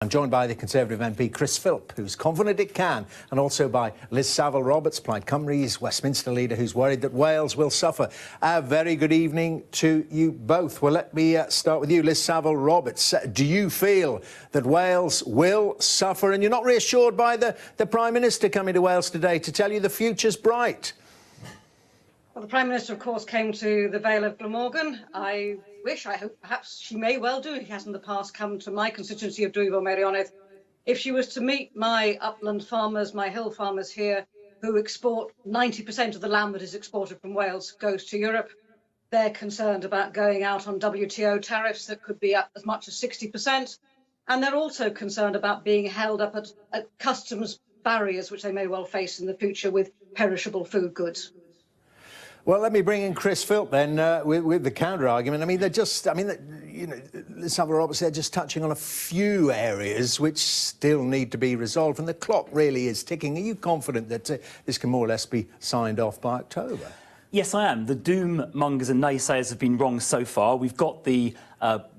I'm joined by the Conservative MP Chris Philp, who's confident it can, and also by Liz Saville-Roberts, Plaid Cymru's Westminster leader, who's worried that Wales will suffer. A very good evening to you both. Well, let me start with you, Liz Saville-Roberts. Do you feel that Wales will suffer? And you're not reassured by the Prime Minister coming to Wales today to tell you the future's bright? Well, the Prime Minister, of course, came to the Vale of Glamorgan. I hope, perhaps she may well do. He has in the past come to my constituency of Dwyfor Meirionnydd. If she was to meet my upland farmers, my hill farmers here, who export 90% of the lamb that is exported from Wales goes to Europe, they're concerned about going out on WTO tariffs that could be up as much as 60%. And they're also concerned about being held up at customs barriers, which they may well face in the future with perishable food goods. Well, let me bring in Chris Philp then with the counter-argument. I mean, Liz Saville-Roberts, they're just touching on a few areas which still need to be resolved, and the clock really is ticking. Are you confident that this can more or less be signed off by October? Yes, I am. The doom mongers and naysayers have been wrong so far. We've got the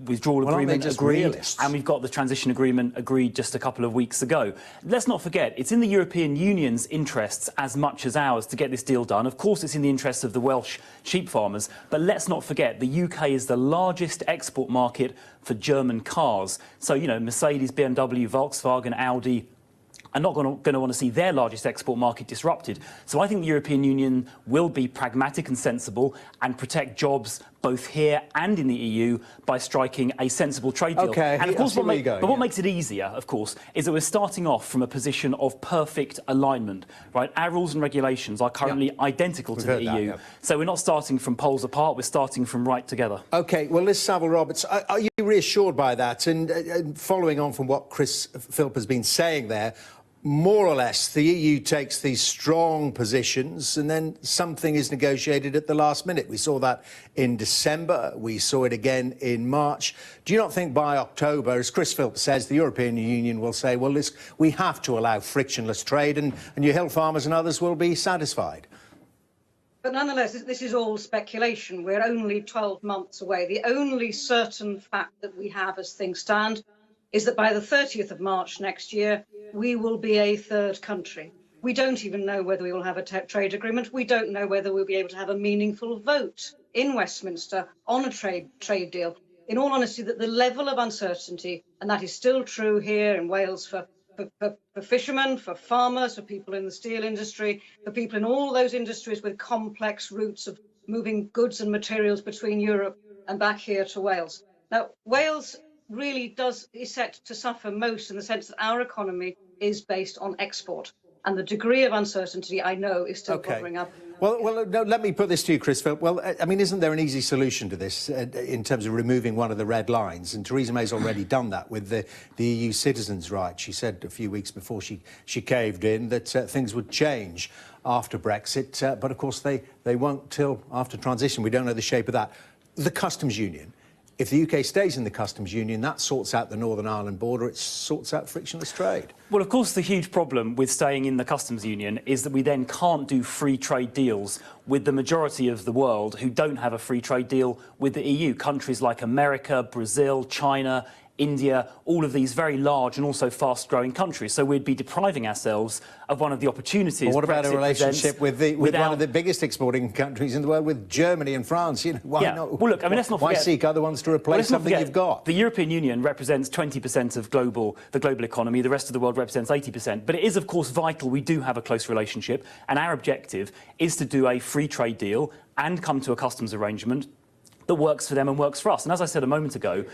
withdrawal agreement agreed, and we've got the transition agreement agreed just a couple of weeks ago. Let's not forget, it's in the European Union's interests as much as ours to get this deal done. Of course, it's in the interests of the Welsh sheep farmers, but let's not forget the UK is the largest export market for German cars. So, you know, Mercedes, BMW, Volkswagen, Audi are not going to want to see their largest export market disrupted. So I think the European Union will be pragmatic and sensible and protect jobs both here and in the EU by striking a sensible trade deal. Okay, and of course, what makes it easier, of course, is that we're starting off from a position of perfect alignment, right? Our rules and regulations are currently identical to the EU. So we're not starting from poles apart, we're starting from right together. OK, well, Liz Saville-Roberts, are you reassured by that? And following on from what Chris Philp has been saying there, more or less, the EU takes these strong positions and then something is negotiated at the last minute. We saw that in December. We saw it again in March. Do you not think by October, as Chris Philp says, the European Union will say, well, we have to allow frictionless trade and your hill farmers and others will be satisfied? But nonetheless, this is all speculation. We're only 12 months away. The only certain fact that we have as things stand is that by the 30th of March next year, we will be a third country. We don't even know whether we will have a trade agreement. We don't know whether we'll be able to have a meaningful vote in Westminster on a trade deal. In all honesty, that the level of uncertainty, and that is still true here in Wales for fishermen, for farmers, for people in the steel industry, for people in all those industries with complex routes of moving goods and materials between Europe and back here to Wales. Now, Wales really is set to suffer most in the sense that our economy is based on export. And the degree of uncertainty, I know, is still bothering up. Well, no, let me put this to you, Chris Philp. Well, I mean, isn't there an easy solution to this in terms of removing one of the red lines? And Theresa May's already done that with the EU citizens' rights. She said a few weeks before she caved in that things would change after Brexit. But, of course, they won't till after transition. We don't know the shape of that. The customs union. If the UK stays in the customs union, that sorts out the Northern Ireland border, it sorts out frictionless trade. Well, of course, the huge problem with staying in the customs union is that we then can't do free trade deals with the majority of the world who don't have a free trade deal with the EU. Countries like America, Brazil, China, India, all of these very large and also fast-growing countries. So we'd be depriving ourselves of one of the opportunities. Well, what about a relationship with one of the biggest exporting countries in the world, with Germany and France? You know, why not? Well, look, I mean, let's not forget. Why seek other ones to replace something you've got? The European Union represents 20% of the global economy. The rest of the world represents 80%. But it is, of course, vital we do have a close relationship. And our objective is to do a free trade deal and come to a customs arrangement that works for them and works for us. And as I said a moment ago,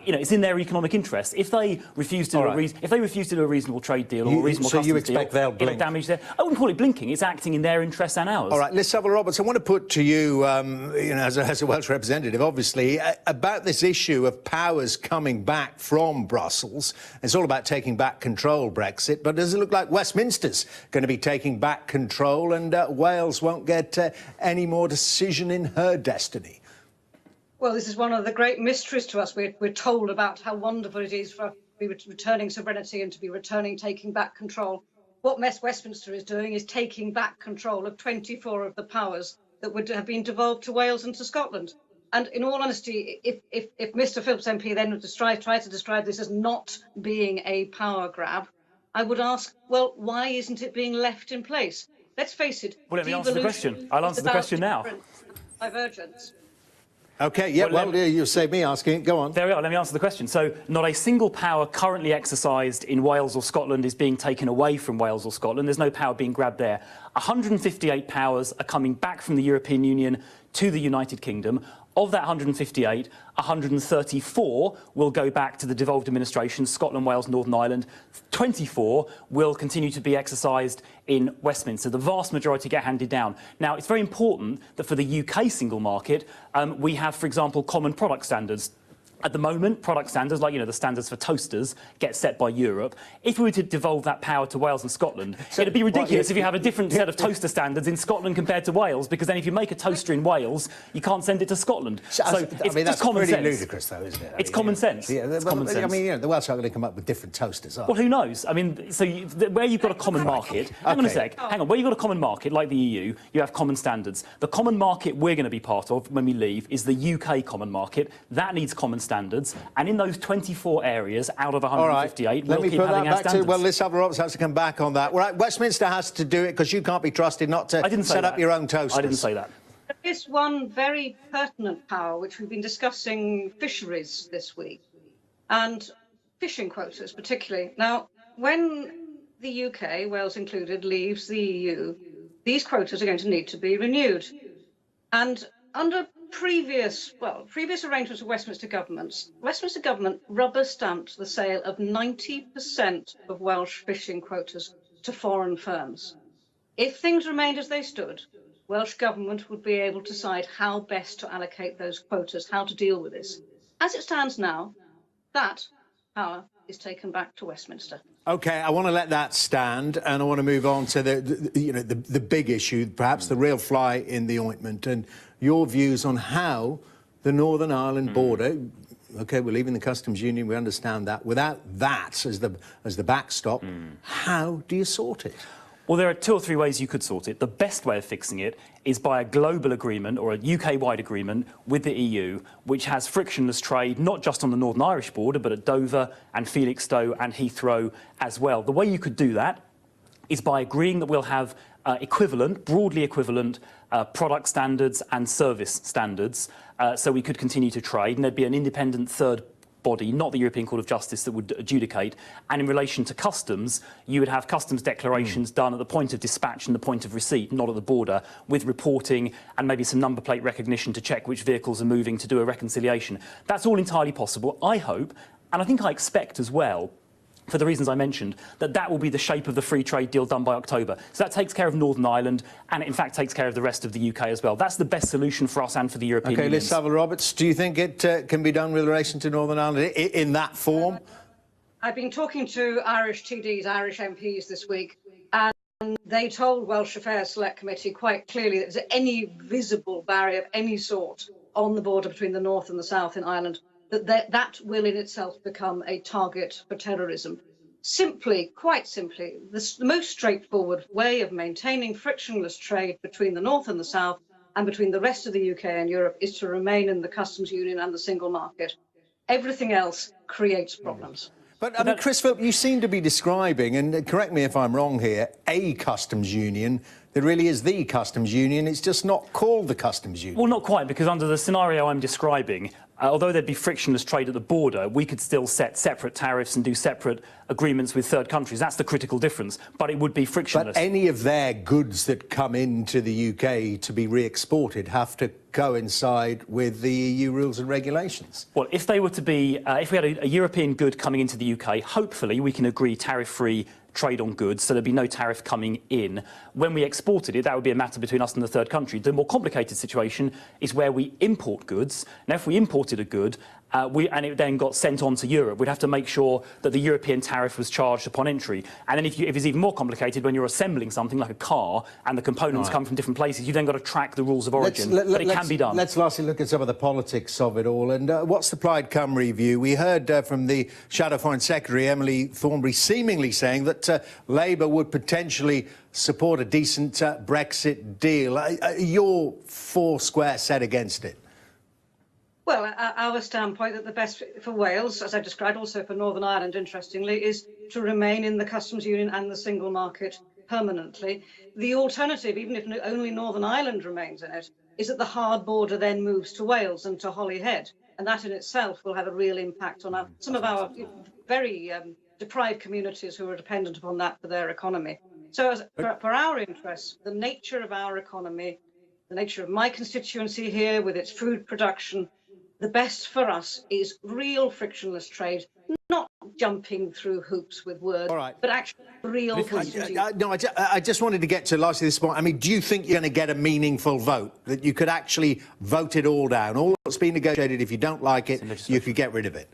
you know, it's in their economic interest. If they refuse to do a reasonable trade deal or a reasonable customs deal, it'll damage their. I wouldn't call it blinking. It's acting in their interests and ours. All right, Liz Saville-Roberts, I want to put to you, you know, as a Welsh representative, obviously, about this issue of powers coming back from Brussels. It's all about taking back control, Brexit. But does it look like Westminster's going to be taking back control and Wales won't get any more decision in her destiny? Well, this is one of the great mysteries to us. We're told about how wonderful it is for be returning sovereignty and to be taking back control. What Westminster is doing is taking back control of 24 of the powers that would have been devolved to Wales and to Scotland. And in all honesty, if Mr. Philp's MP then would try to describe this as not being a power grab, I would ask, well, why isn't it being left in place? Let's face it. Well, let me answer the question. I'll answer the question now. Divergence. OK, yeah, well, you saved me asking it. Go on. There we are. Let me answer the question. So not a single power currently exercised in Wales or Scotland is being taken away from Wales or Scotland. There's no power being grabbed there. 158 powers are coming back from the European Union to the United Kingdom. Of that 158, 134 will go back to the devolved administrations, Scotland, Wales, Northern Ireland. 24 will continue to be exercised in Westminster. The vast majority get handed down. Now, it's very important that for the UK single market, we have, for example, common product standards. At the moment, product standards, like, the standards for toasters, get set by Europe. If we were to devolve that power to Wales and Scotland, it'd be ridiculous if you have a different set of toaster standards in Scotland compared to Wales, because then if you make a toaster in Wales, you can't send it to Scotland. So it's just common sense. Pretty ludicrous, though, isn't it? It's common sense. Yeah, it's common sense. I mean, the Welsh aren't going to come up with different toasters, are they? Well, who knows? I mean, so where you've got a common market... Hang on a sec. Hang on. Where you've got a common market, like the EU, you have common standards. The common market we're going to be part of when we leave is the UK common market. That needs common standards. And in those 24 areas out of 158, we'll keep having our standards. Well, Liz Roberts has to come back on that. Right, Westminster has to do it because you can't be trusted not to set up your own toasters. I didn't say that. There is one very pertinent power, which we've been discussing fisheries this week, and fishing quotas particularly. Now, when the UK, Wales included, leaves the EU, these quotas are going to need to be renewed. And under previous arrangements of Westminster Government rubber-stamped the sale of 90% of Welsh fishing quotas to foreign firms. If things remained as they stood, Welsh Government would be able to decide how best to allocate those quotas, how to deal with this. As it stands now, that power is taken back to Westminster. OK, I want to let that stand, and I want to move on to the big issue, perhaps the real fly in the ointment, and your views on how the Northern Ireland border, OK, we're leaving the customs union, we understand that. Without that as the backstop, how do you sort it? Well, there are 2 or 3 ways you could sort it. The best way of fixing it is by a global agreement or a UK-wide agreement with the EU, which has frictionless trade, not just on the Northern Irish border, but at Dover and Felixstowe and Heathrow as well. The way you could do that is by agreeing that we'll have broadly equivalent product standards and service standards, so we could continue to trade, and there'd be an independent third body, not the European Court of Justice, that would adjudicate. And in relation to customs, you would have customs declarations done at the point of dispatch and the point of receipt, not at the border, with reporting and maybe some number plate recognition to check which vehicles are moving, to do a reconciliation. That's all entirely possible. I hope, and I think I expect as well, for the reasons I mentioned, that will be the shape of the free trade deal done by October. So that takes care of Northern Ireland, and it in fact takes care of the rest of the UK as well. That's the best solution for us and for the European Union. OK, Liz Roberts, do you think it can be done with relation to Northern Ireland in that form? I've been talking to Irish TDs, Irish MPs this week, and they told Welsh Affairs Select Committee quite clearly that there's any visible barrier of any sort on the border between the north and the south in Ireland, that will in itself become a target for terrorism. Quite simply, the most straightforward way of maintaining frictionless trade between the north and the south and between the rest of the UK and Europe is to remain in the customs union and the single market. Everything else creates problems. But, I mean, Chris Philp, you seem to be describing, and correct me if I'm wrong here, a customs union that really is the customs union. It's just not called the customs union. Well, not quite, because under the scenario I'm describing, although there'd be frictionless trade at the border, we could still set separate tariffs and do separate agreements with third countries. That's the critical difference. But it would be frictionless. But any of their goods that come into the UK to be re-exported have to coincide with the EU rules and regulations. Well, if they were to be, if we had a European good coming into the UK, hopefully we can agree tariff-free trade on goods, so there'd be no tariff coming in. When we exported it, that would be a matter between us and the third country. The more complicated situation is where we import goods. Now, if we imported a good and it then got sent on to Europe, we'd have to make sure that the European tariff was charged upon entry. And then if it's even more complicated, when you're assembling something like a car and the components come from different places, you've then got to track the rules of origin. But it can be done. Let's lastly look at some of the politics of it all. And what's the Plaid Cymru view? We heard from the Shadow Foreign Secretary, Emily Thornberry, seemingly saying that Labour would potentially support a decent Brexit deal. You're four square set against it. Well, our standpoint that the best for Wales, as I described, also for Northern Ireland, interestingly, is to remain in the customs union and the single market permanently. The alternative, even if only Northern Ireland remains in it, is that the hard border then moves to Wales and to Holyhead. And that in itself will have a real impact on some of our very deprived communities who are dependent upon that for their economy. So for our interests, the nature of our economy, the nature of my constituency here with its food production, the best for us is real frictionless trade, not jumping through hoops with words, but actually real. I just wanted to get to lastly this point. I mean, do you think you're going to get a meaningful vote, that you could actually vote it all down? All that's been negotiated, if you don't like it, you could get rid of it?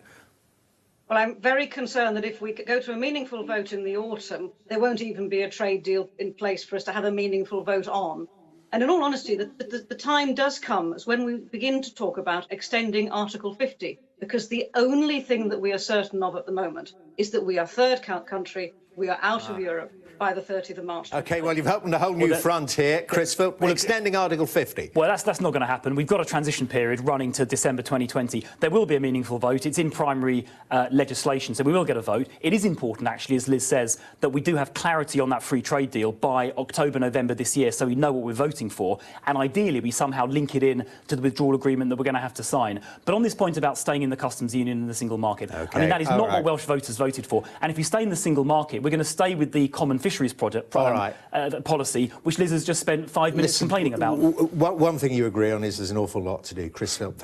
Well, I'm very concerned that if we go to a meaningful vote in the autumn, there won't even be a trade deal in place for us to have a meaningful vote on. And in all honesty, the time does come as when we begin to talk about extending Article 50, because the only thing that we are certain of at the moment is that we are third country, we are out of Europe by the 30th of March. OK, well, you've opened a whole new front here, Chris Philp. Well, extending Article 50. Well, that's not going to happen. We've got a transition period running to December 2020. There will be a meaningful vote. It's in primary legislation, so we will get a vote. It is important, actually, as Liz says, that we do have clarity on that free trade deal by October, November this year, so we know what we're voting for. And ideally, we somehow link it in to the withdrawal agreement that we're going to have to sign. But on this point about staying in the customs union and the single market, I mean, that is not what Welsh voters voted for. And if we stay in the single market, we're going to stay with the common fisheries policy, which Liz has just spent 5 minutes complaining about. One thing you agree on is there's an awful lot to do. Chris Philp.